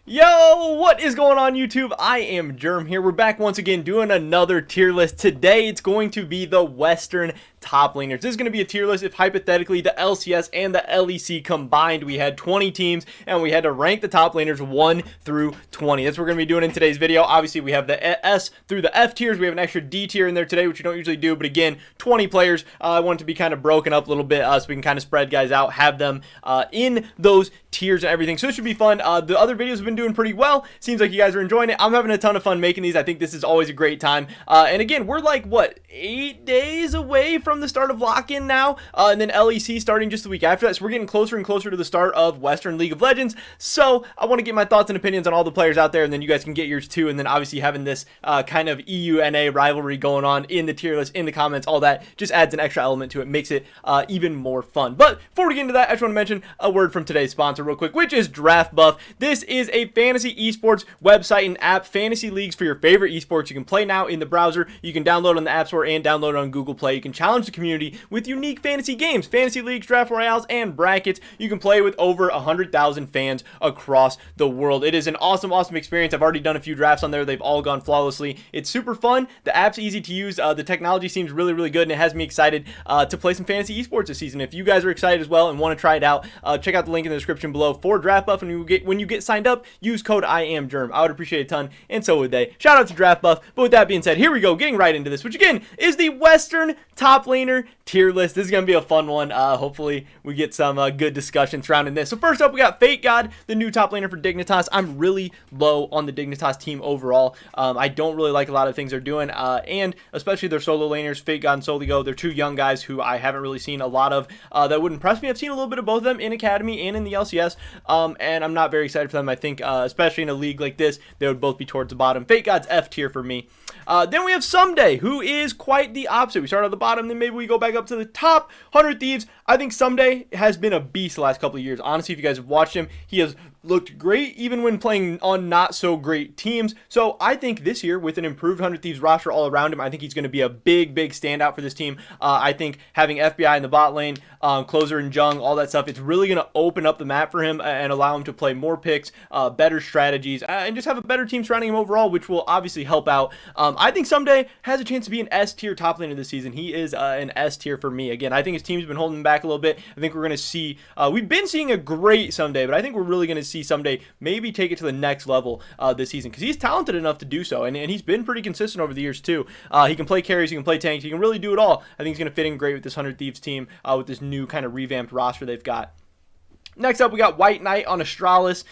Yo, what is going on YouTube? I am Germ here. We're back once again doing another tier list. Today it's going to be the Western top laners. This is going to be a tier list if hypothetically the LCS and the LEC combined. We had 20 teams and we had to rank the top laners 1 through 20. That's what we're going to be doing in today's video. Obviously we have the S through the F tiers. We have an extra D tier in there today, which we don't usually do, but again, 20 players. I want it to be kind of broken up a little bit so we can kind of spread guys out, have them in those tiers and everything. So it should be fun. The other videos have been doing pretty well. Seems like you guys are enjoying it. I'm having a ton of fun making these. I think this is always a great time. And again, we're like, what, 8 days away from the start of lock-in now, and then LEC starting just the week after that. So we're getting closer and closer to the start of Western League of Legends. So I want to get my thoughts and opinions on all the players out there, and then you guys can get yours too. And then obviously having this kind of EU-NA rivalry going on in the tier list, in the comments, all that just adds an extra element to it, makes it even more fun. But before we get into that, I just want to mention a word from today's sponsor real quick, which is Draft Buff. This is a fantasy esports website and app, fantasy leagues for your favorite esports. You can play now in the browser. You can download on the App Store and download on Google Play. You can challenge the community with unique fantasy games, fantasy leagues, draft royales, and brackets. You can play with over 100,000 fans across the world. It is an awesome experience. I've already done a few drafts on there. They've all gone flawlessly. It's super fun. The app's easy to use. The technology seems really good, and it has me excited to play some fantasy esports this season. If you guys are excited as well and want to try it out, check out the link in the description below for Draft Buff, and when you get signed up, use code IAMGERM. I would appreciate it a ton, and so would they. Shout out to Draft Buff. But with that being said, here we go, getting right into this, which again is the Western top laner tier list. This is going to be a fun one. Hopefully we get some good discussion surrounding this. So first up, we got Fate God, the new top laner for Dignitas. I'm really low on the Dignitas team overall. I don't really like a lot of things they're doing, and especially their solo laners, Fate God and Soligo. They're two young guys who I haven't really seen a lot of that would impress me. I've seen a little bit of both of them in Academy and in the LCS, and I'm not very excited for them. I think, especially in a league like this, they would both be towards the bottom. Fate God's F tier for me. Then we have Someday, who is quite the opposite. We start at the bottom, then maybe we go back up to the top. 100 Thieves. I think Someday has been a beast the last couple of years. Honestly, if you guys have watched him, he has looked great even when playing on not so great teams. So I think this year, with an improved 100 Thieves roster all around him, I think he's going to be a big standout for this team. I think having FBI in the bot lane, closer and Jung, all that stuff, it's really going to open up the map for him and allow him to play more picks, better strategies, and just have a better team surrounding him overall, which will obviously help out. I think Someday has a chance to be an S tier top laner this season. He is an S tier for me. Again, I think his team's been holding him back a little bit. I think we're going to see, we've been seeing a great Someday, but I think we're really going to see Someday maybe take it to the next level this season, because he's talented enough to do so, and he's been pretty consistent over the years too. He can play carries, he can play tanks, he can really do it all. I think he's going to fit in great with this 100 Thieves team, with this new kind of revamped roster they've got. Next up, we got White Knight on Astralis.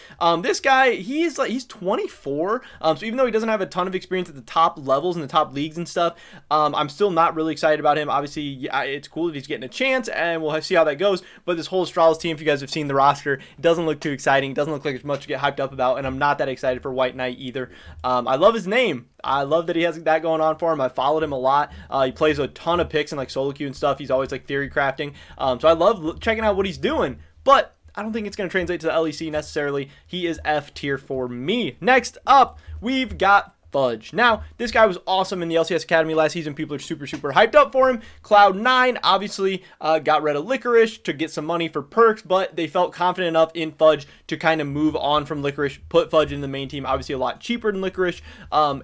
This guy, he's 24, so even though he doesn't have a ton of experience at the top levels and the top leagues and stuff, I'm still not really excited about him. Obviously, it's cool if he's getting a chance, and we'll see how that goes, but this whole Astralis team, if you guys have seen the roster, it doesn't look too exciting. It doesn't look like there's much to get hyped up about, and I'm not that excited for White Knight either. I love his name. I love that he has that going on for him. I followed him a lot. He plays a ton of picks and like solo queue and stuff. He's always like theory crafting, so I love checking out what he's doing, but I don't think it's going to translate to the LEC necessarily. He is F tier for me. Next up, we've got Fudge. Now, this guy was awesome in the LCS Academy last season. People are super hyped up for him. Cloud9 obviously got rid of Licorice to get some money for perks, but they felt confident enough in Fudge to kind of move on from Licorice, put Fudge in the main team, obviously a lot cheaper than Licorice,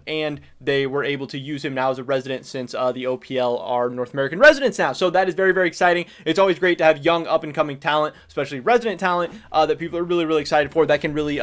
and they were able to use him now as a resident since the OPL are North American residents now. So that is very exciting. It's always great to have young up-and-coming talent, especially resident talent, that people are really excited for. That can really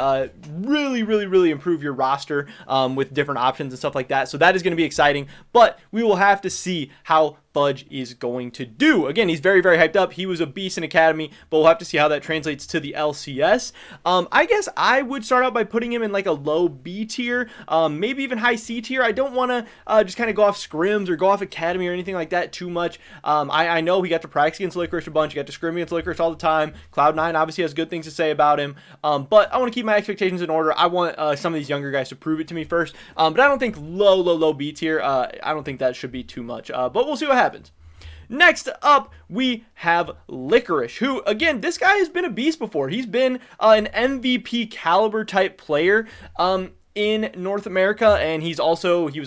improve your roster with different options and stuff like that. So that is going to be exciting, but we will have to see how Fudge is going to do. Again, he's very hyped up. He was a beast in Academy, but we'll have to see how that translates to the LCS. I guess I would start out by putting him in like a low B tier, maybe even high C tier. I don't want to just kind of go off scrims or go off Academy or anything like that too much. I know he got to practice against Licorice a bunch. He got to scrim against Licorice all the time. Cloud9 obviously has good things to say about him, but I want to keep my expectations in order. I want some of these younger guys to prove it to me first, but I don't think low B tier. I don't think that should be too much, but we'll see what happens. Next up, we have Licorice, who, again, this guy has been a beast before. He's been an MVP caliber type player. in North America, and he was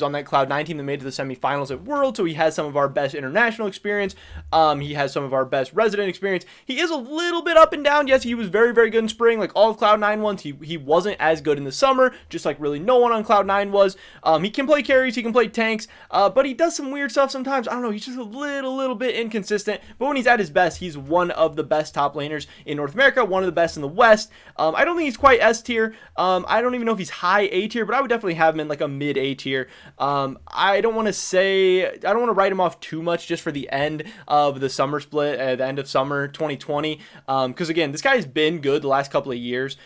on that Cloud9 team that made it to the semifinals at World, so he has some of our best international experience. He has some of our best resident experience. He is a little bit up and down. Yes, he was very, very good in spring, like all of Cloud9 ones. He wasn't as good in the summer, just like really no one on Cloud9 was. He can play carries, he can play tanks, but he does some weird stuff sometimes. I don't know, he's just a little bit inconsistent, but when he's at his best, he's one of the best top laners in North America, one of the best in the West. I don't think he's quite S tier. I don't even know if he's high A tier, but I would definitely have him in like a mid A tier. I don't want to write him off too much just for the end of the summer split, the end of summer 2020. Because again, this guy's been good the last couple of years.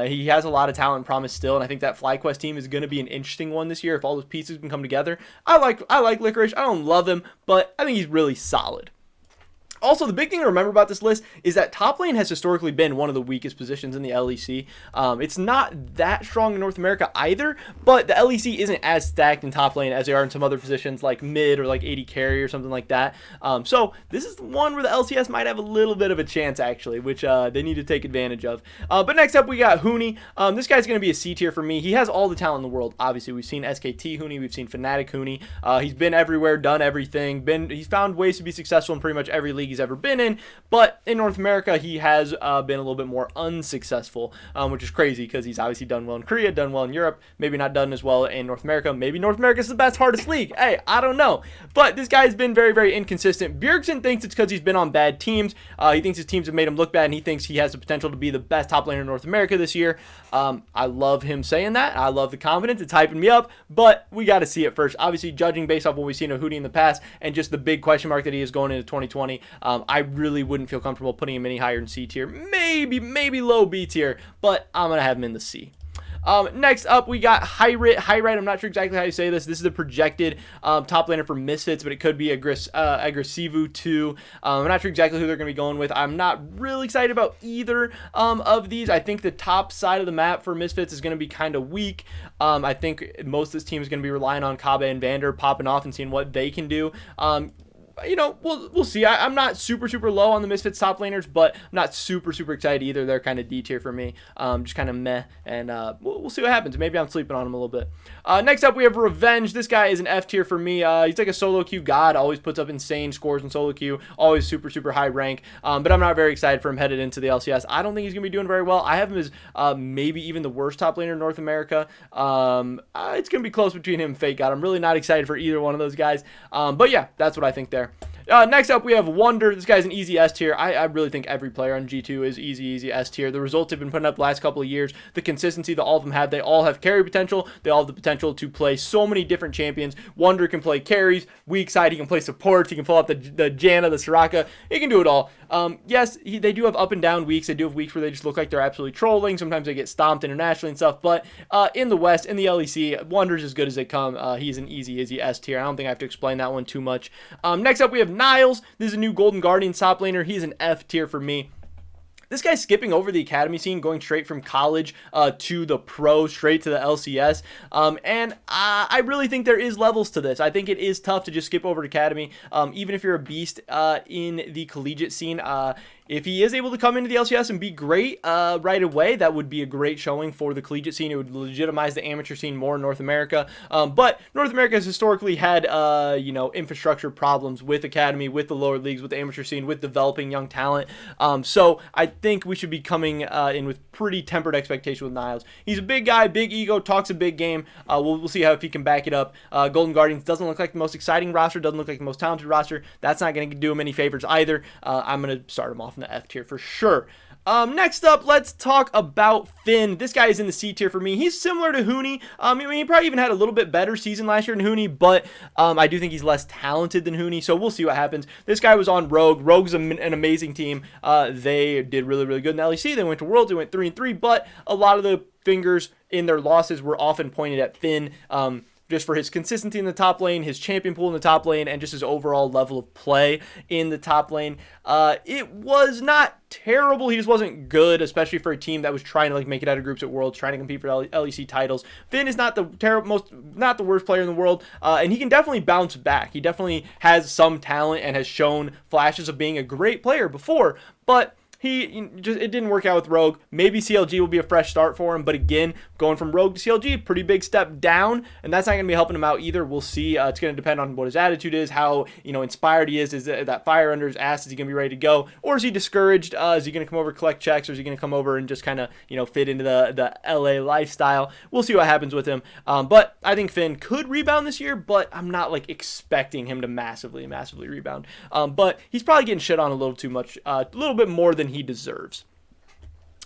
He has a lot of talent and promise still, and I think that FlyQuest team is going to be an interesting one this year if all those pieces can come together. I like Licorice. I don't love him, but I think he's really solid. Also, the big thing to remember about this list is that top lane has historically been one of the weakest positions in the LEC. It's not that strong in North America either, but the LEC isn't as stacked in top lane as they are in some other positions like mid or like AD carry or something like that. So this is the one where the LCS might have a little bit of a chance actually, which they need to take advantage of. But next up we got Huni. This guy's going to be a C tier for me. He has all the talent in the world. Obviously, we've seen SKT Huni, we've seen Fnatic Huni. He's been everywhere, done everything. He's found ways to be successful in pretty much every league he's ever been in, but in North America he has been a little bit more unsuccessful, which is crazy because he's obviously done well in Korea, done well in Europe, maybe not done as well in North America. Maybe North America is the best, hardest league. Hey, I don't know, but this guy's been very, very inconsistent. Bjergsen thinks it's because he's been on bad teams. He thinks his teams have made him look bad, and he thinks he has the potential to be the best top laner in North America this year. I love him saying that. I love the confidence. It's hyping me up, but we got to see it first. Obviously, judging based off what we've seen of Huni in the past and just the big question mark that he is going into 2020, I really wouldn't feel comfortable putting him any higher in C tier. Maybe low B tier, but I'm going to have him in the C. Next up, we got Hyrit. I'm not sure exactly how you say this. This is the projected top laner for Misfits, but it could be Aggressivu too. I'm not sure exactly who they're going to be going with. I'm not really excited about either of these. I think the top side of the map for Misfits is going to be kind of weak. I think most of this team is going to be relying on Kaba and Vander popping off and seeing what they can do. You know, we'll see. I'm not super low on the Misfits top laners, but I'm not super excited either. They're kind of D tier for me, just kind of meh, and we'll see what happens. Maybe I'm sleeping on them a little bit. Next up, we have Revenge. This guy is an F tier for me. He's like a solo queue god, always puts up insane scores in solo queue, always super high rank, but I'm not very excited for him headed into the LCS. I don't think he's going to be doing very well. I have him as maybe even the worst top laner in North America. It's going to be close between him and Fake God. I'm really not excited for either one of those guys, but yeah, that's what I think there. Next up, we have Wonder. This guy's an easy S tier. I really think every player on G2 is easy S tier. The results have been putting up the last couple of years. The consistency that all of them have. They all have carry potential. They all have the potential to play so many different champions. Wonder can play carries, weak side. He can play supports. He can pull out the Janna, the Soraka. He can do it all. Yes, they do have up and down weeks. They do have weeks where they just look like they're absolutely trolling. Sometimes they get stomped internationally and stuff. But in the West, in the LEC, Wonder's as good as they come. He's an easy S tier. I don't think I have to explain that one too much. Next up, we have Niles. This is a new Golden Guardian top laner. He's an F tier for me. This guy's skipping over the academy scene, going straight from college to the pro, straight to the LCS. And I really think there is levels to this. I think it is tough to just skip over to academy, even if you're a beast in the collegiate scene. If he is able to come into the LCS and be great right away, that would be a great showing for the collegiate scene. It would legitimize the amateur scene more in North America. But North America has historically had, infrastructure problems with academy, with the lower leagues, with the amateur scene, with developing young talent. So I think we should be coming in with pretty tempered expectation with Niles. He's a big guy, big ego, talks a big game. We'll see if he can back it up. Golden Guardians doesn't look like the most exciting roster, doesn't look like the most talented roster. That's not going to do him any favors either. I'm going to start him off in the F tier for sure. Next up, let's talk about Finn. This guy is in the C tier for me. He's similar to Huni. He probably even had a little bit better season last year than Huni, but I do think he's less talented than Huni, so we'll see what happens. This guy was on Rogue. Rogue's an amazing team. They did really good in the LEC. They went to Worlds. They went 3-3, but a lot of the fingers in their losses were often pointed at Finn. Just for his consistency in the top lane, his champion pool in the top lane, and just his overall level of play in the top lane. It was not terrible. He just wasn't good, especially for a team that was trying to make it out of groups at Worlds, trying to compete for LEC titles. Finn is not not the worst player in the world, and he can definitely bounce back. He definitely has some talent and has shown flashes of being a great player before, but it didn't work out with Rogue. Maybe CLG will be a fresh start for him, but again, going from Rogue to CLG, pretty big step down, and that's not going to be helping him out either. We'll see. It's going to depend on what his attitude is, how inspired he is. Is that fire under his ass? Is he going to be ready to go, or is he discouraged? Is he going to come over, collect checks, or is he going to come over and just kind of fit into the LA lifestyle? We'll see what happens with him. But I think Finn could rebound this year, but I'm not like expecting him to massively rebound. But he's probably getting shit on a little too much, a little bit more than he deserves.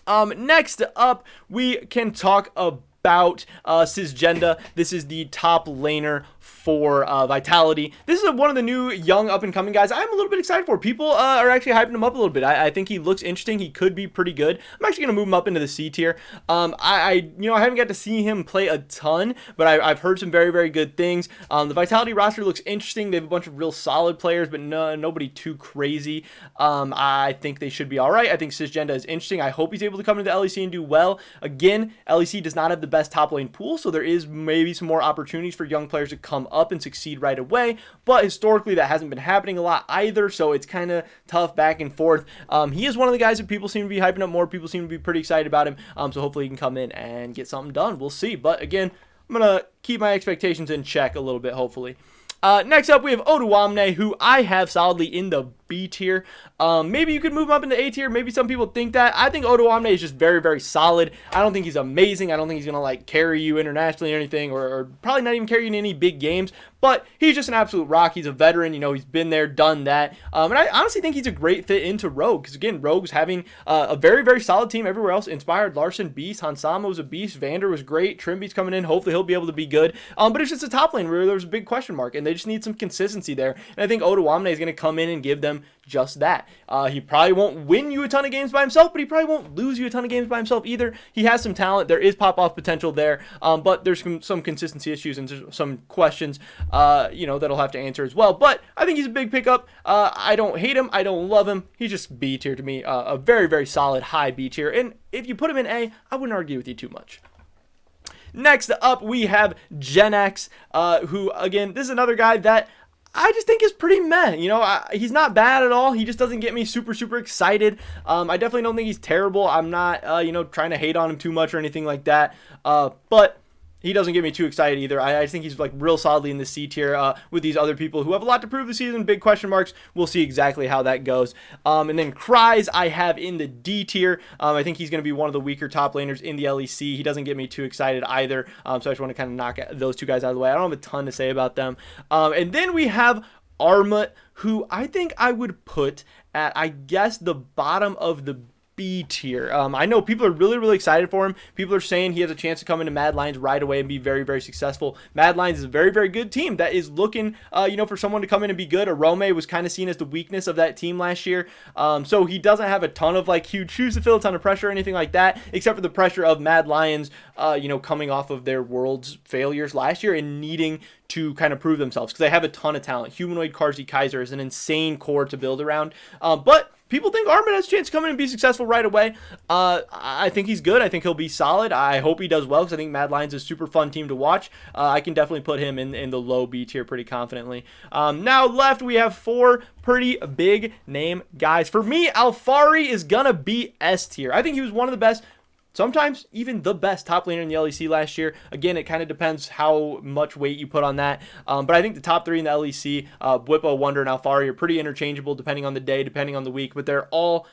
Next up, we can talk about Cisgenda. This is the top laner for Vitality. This is one of the new young up-and-coming guys I'm a little bit excited for. People are actually hyping him up a little bit. I think he looks interesting. He could be pretty good. I'm actually going to move him up into the C tier. I haven't got to see him play a ton, but I've heard some very, very good things. The Vitality roster looks interesting. They have a bunch of real solid players, but nobody too crazy. I think they should be all right. I think Cisgenda is interesting. I hope he's able to come into the LEC and do well. Again, LEC does not have the best top lane pool, so there is maybe some more opportunities for young players to come up and succeed right away, but historically that hasn't been happening a lot either, so it's kind of tough back and forth. He is one of the guys that people seem to be hyping up more. People seem to be pretty excited about him, so hopefully he can come in and get something done. We'll see, but again, I'm going to keep my expectations in check a little bit, hopefully. Next up, we have Oduamne, who I have solidly in the B tier. Maybe you could move him up into A tier. Maybe some people think that. I think Oduamne is just very, very solid. I don't think he's amazing. I don't think he's going to like carry you internationally or anything, or probably not even carry you in any big games, but he's just an absolute rock. He's a veteran. He's been there, done that. And I honestly think he's a great fit into Rogue, because again, Rogue's having a very, very solid team everywhere else. Inspired, Larson, beast. Hansama was a beast. Vander was great. Trimby's coming in. Hopefully he'll be able to be good. But it's just a top lane where there's a big question mark, and they just need some consistency there. And I think Oduamne is going to come in and give them just that. He probably won't win you a ton of games by himself, but he probably won't lose you a ton of games by himself either. He has some talent. There is pop-off potential there, but there's some consistency issues and some questions, that'll have to answer as well. But I think he's a big pickup. I don't hate him. I don't love him. He's just B tier to me, a very, very solid high B tier. And if you put him in A, I wouldn't argue with you too much. Next up, we have Gen X, who, again, this is another guy that I just think is pretty meh. He's not bad at all. He just doesn't get me super, super excited. I definitely don't think he's terrible. I'm not, trying to hate on him too much or anything like that. But he doesn't get me too excited either. I think he's like real solidly in the C tier with these other people who have a lot to prove this season, big question marks. We'll see exactly how that goes. And then Cries I have in the D tier. I think he's going to be one of the weaker top laners in the LEC. He doesn't get me too excited either. So I just want to kind of knock those two guys out of the way. I don't have a ton to say about them. And then we have Armut, who I think I would put at, I guess, the bottom of the B tier. I know people are really, really excited for him. People are saying he has a chance to come into Mad Lions right away and be very, very successful. Mad Lions is a very, very good team that is looking, for someone to come in and be good. Arome was kind of seen as the weakness of that team last year. So he doesn't have a ton of like huge shoes to fill, a ton of pressure or anything like that, except for the pressure of Mad Lions, coming off of their Worlds failures last year and needing to kind of prove themselves, because they have a ton of talent. Humanoid Karzi Kaiser is an insane core to build around. But people think Armut has a chance to come in and be successful right away. I think he's good. I think he'll be solid. I hope he does well, because I think Mad Lions is a super fun team to watch. I can definitely put him in the low B tier pretty confidently. Now left, we have 4 pretty big name guys. For me, Alphari is going to be S tier. I think he was one of the best, sometimes even the best top laner in the LEC last year. Again, it kind of depends how much weight you put on that. But I think the top 3 in the LEC, Blippo, Wonder, and Alphari, are pretty interchangeable depending on the day, depending on the week. But they're all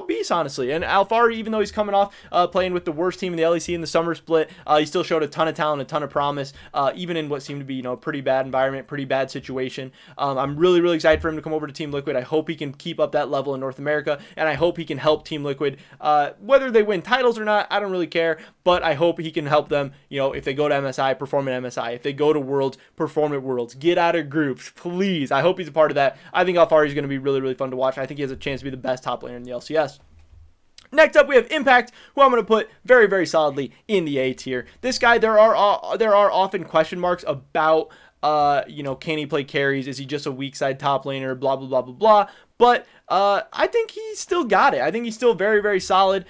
beasts, honestly. And Alphari, even though he's coming off playing with the worst team in the LEC in the summer split, he still showed a ton of talent, a ton of promise, even in what seemed to be a pretty bad environment, pretty bad situation. I'm really, really excited for him to come over to Team Liquid. I hope he can keep up that level in North America, and I hope he can help Team Liquid, whether they win titles or not, I don't really care, but I hope he can help them, if they go to MSI, perform at MSI. If they go to Worlds, perform at Worlds. Get out of groups, please. I hope he's a part of that. I think Alphari is going to be really, really fun to watch. I think he has a chance to be the best top laner in the LCS. Next up, we have Impact, who I'm going to put very, very solidly in the A tier. This guy, there are often question marks about, can he play carries? Is he just a weak side top laner? Blah, blah, blah, blah, blah. but I think he still got it. I think he's still very, very solid.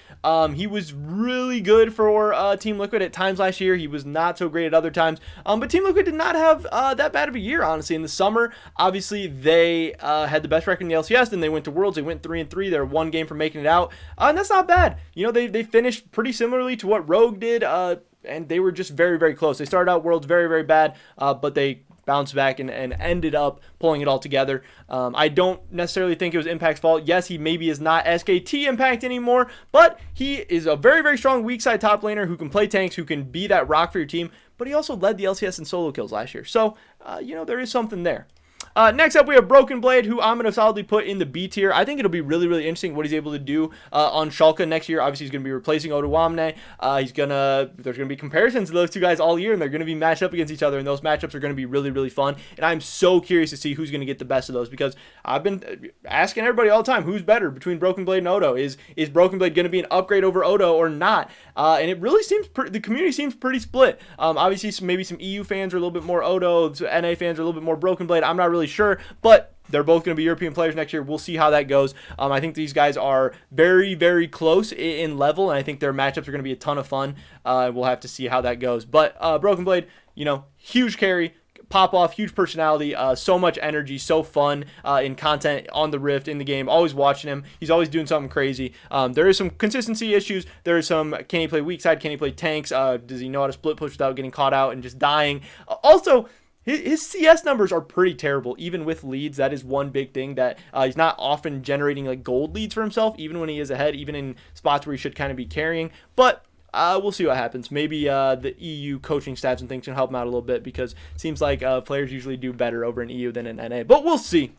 He was really good for Team Liquid at times last year. He was not so great at other times. But Team Liquid did not have that bad of a year, honestly. In the summer, obviously, they had the best record in the LCS. Then they went to Worlds. They went 3-3. They're one game from making it out. And that's not bad. You know, they finished pretty similarly to what Rogue did. And they were just very, very close. They started out Worlds very, very bad. But they bounced back and ended up pulling it all together. I don't necessarily think it was Impact's fault. Yes, he maybe is not SKT Impact anymore, but he is a very, very strong weak side top laner who can play tanks, who can be that rock for your team, but he also led the LCS in solo kills last year. So, you know, there is something there. Next up, we have Broken Blade, who I'm going to solidly put in the B tier. I think it'll be really, really interesting what he's able to do on Schalke next year. Obviously, he's going to be replacing Oduamne. There's going to be comparisons to those two guys all year, and they're going to be matched up against each other, and those matchups are going to be really, really fun. And I'm so curious to see who's going to get the best of those, because I've been asking everybody all the time, who's better between Broken Blade and Odo? Is Broken Blade going to be an upgrade over Odo or not? And it really seems, the community seems pretty split. Obviously, maybe some EU fans are a little bit more Odo, so NA fans are a little bit more Broken Blade. I'm not really sure, but they're both going to be European players next year. We'll see how that goes. I think these guys are very, very close in level, and I think their matchups are going to be a ton of fun. We'll have to see how that goes. But Broken Blade, you know, huge carry, pop off, huge personality, so much energy, so fun in content on the Rift, in the game. Always watching him. He's always doing something crazy. There is some consistency issues. There is some, can he play weak side? Can he play tanks? Does he know how to split push without getting caught out and just dying? Also, his CS numbers are pretty terrible, even with leads. That is one big thing, that he's not often generating like gold leads for himself, even when he is ahead, even in spots where he should kind of be carrying. But we'll see what happens. Maybe the EU coaching staffs and things can help him out a little bit, because it seems like players usually do better over in EU than in NA. But we'll see.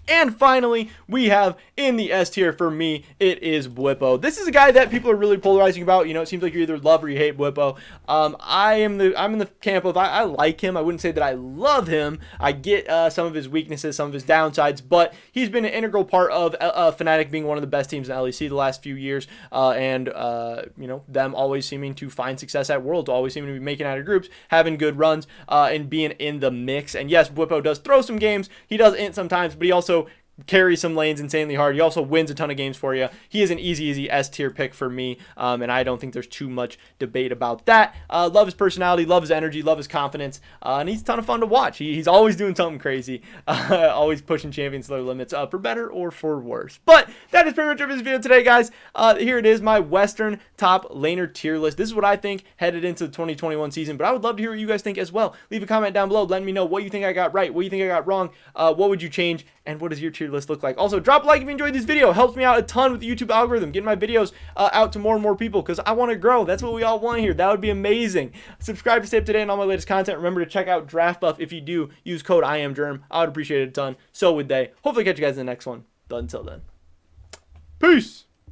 And finally, we have in the S tier for me, it is Blippo. This is a guy that people are really polarizing about. You know, it seems like you either love or you hate Blippo. I'm in the camp of I like him. I wouldn't say that I love him. I get some of his weaknesses, some of his downsides, but he's been an integral part of Fnatic being one of the best teams in LEC the last few years, and you know, them always seeming to find success at Worlds, always seeming to be making out of groups, having good runs, and being in the mix. And yes, Blippo does throw some games. He does int sometimes, but he also carries some lanes insanely hard. He also wins a ton of games for you. He is an easy S tier pick for me, and I don't think there's too much debate about that. Love his personality, love his energy, love his confidence, and he's a ton of fun to watch. He's always doing something crazy, always pushing champions to their limits, for better or for worse. But that is pretty much it for this video today, guys. Here it is, my Western top laner tier list. This is what I think headed into the 2021 season, but I would love to hear what you guys think as well. Leave a comment down below, letting me know what you think I got right, what you think I got wrong, what would you change, and what does your tier list look like. Also, drop a like if you enjoyed this video. It helps me out a ton with the YouTube algorithm, getting my videos out to more and more people, because I want to grow. That's what we all want here. That would be amazing. Subscribe to stay up to date on all my latest content. Remember to check out Draft Buff. If you do, use code IamGerm. I would appreciate it a ton. So would they. Hopefully catch you guys in the next one. But until then, peace.